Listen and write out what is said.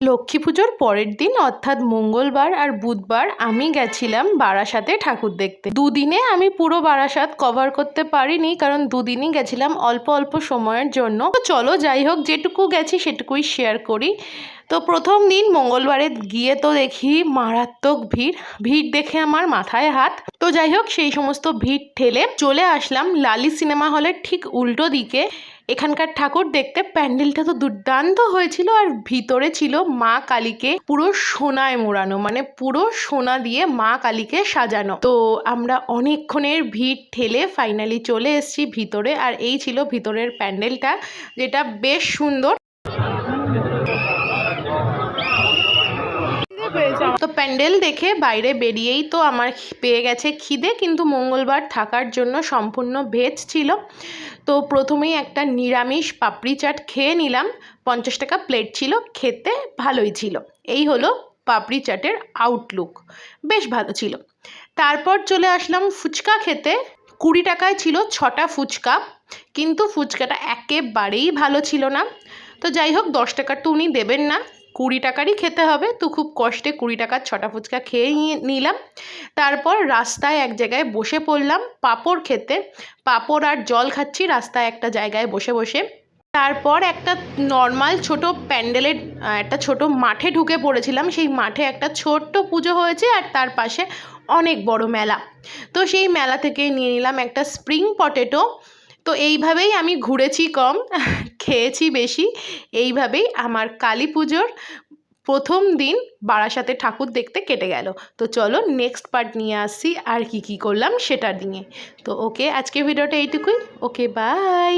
লক্ষ্মী পুজোর পরের দিন অর্থাৎ মঙ্গলবার আর বুধবার আমি গেছিলাম বারাসাতে ঠাকুর দেখতে। দুদিনে আমি পুরো বারাসাত কভার করতে পারিনি, কারণ দুদিনই গেছিলাম অল্প অল্প সময়ের জন্য। তো চলো যাই হোক, যেটুকু গেছি সেটুকুই শেয়ার করি। তো প্রথম দিন মঙ্গলবারে গিয়ে তো দেখি মারাত্মক ভিড় দেখে আমার মাথায় হাত। তো যাই হোক, সেই সমস্ত ভিড় ঠেলে চলে আসলাম লালি সিনেমা হলের ঠিক উল্টো দিকে। এখানকার ঠাকুর দেখতে প্যান্ডেলটা তো দুর্দান্ত হয়েছিল, আর ভিতরে ছিল মা কালীকে পুরো সোনায় মোড়ানো, মানে পুরো সোনা দিয়ে মা কালীকে সাজানো। তো আমরা অনেকক্ষণের ভিড় ঠেলে ফাইনালি চলে এসেছি ভিতরে, আর এই ছিল ভিতরের প্যান্ডেলটা, যেটা বেশ সুন্দর। তো প্যান্ডেল দেখে বাইরে বেরিয়েই তো আমার পেয়ে গেছে খিদে, কিন্তু মঙ্গলবার থাকার জন্য সম্পূর্ণ ভেজ ছিল। তো প্রথমেই একটা নিরামিষ পাপড়ি চাট খেয়ে নিলাম, 50 টাকা প্লেট ছিল, খেতে ভালোই ছিল। এই হলো পাপড়ি চাটের আউটলুক, বেশ ভালো ছিল। তারপর চলে আসলাম ফুচকা খেতে। 20 টাকায় ছিল 6টা ফুচকা, কিন্তু ফুচকাটা একেবারেই ভালো ছিল না। তো যাই হোক, 10 টাকার তো উনি দেবেন না, 20 টাকারই খেতে হবে। তো খুব কষ্টে 20 টাকার 6টা ফুচকা খেয়ে নিলাম। তারপর রাস্তায় এক জায়গায় বসে পড়লাম পাঁপড় খেতে। পাঁপড় আর জল খাচ্ছি রাস্তায় একটা জায়গায় বসে বসে। তারপর একটা নর্মাল ছোট প্যান্ডেলের একটা ছোট মাঠে ঢুকে পড়েছিলাম। সেই মাঠে একটা ছোট্ট পুজো হয়েছে, আর তার পাশে অনেক বড় মেলা। তো সেই মেলা থেকে নিয়ে নিলাম একটা স্প্রিং পটেটো। তো এইভাবেই আমি ঘুরেছি কম, খেয়েছি বেশি। এইভাবেই আমার কালী পুজোর প্রথম দিন বারাসাতে ঠাকুর দেখতে কেটে গেল। তো চলো নেক্সট পার্ট নিয়ে আসছি আর কি করলাম সেটা নিয়ে। তো ওকে, আজকে ভিডিওটা এইটুকুই। ওকে, বাই।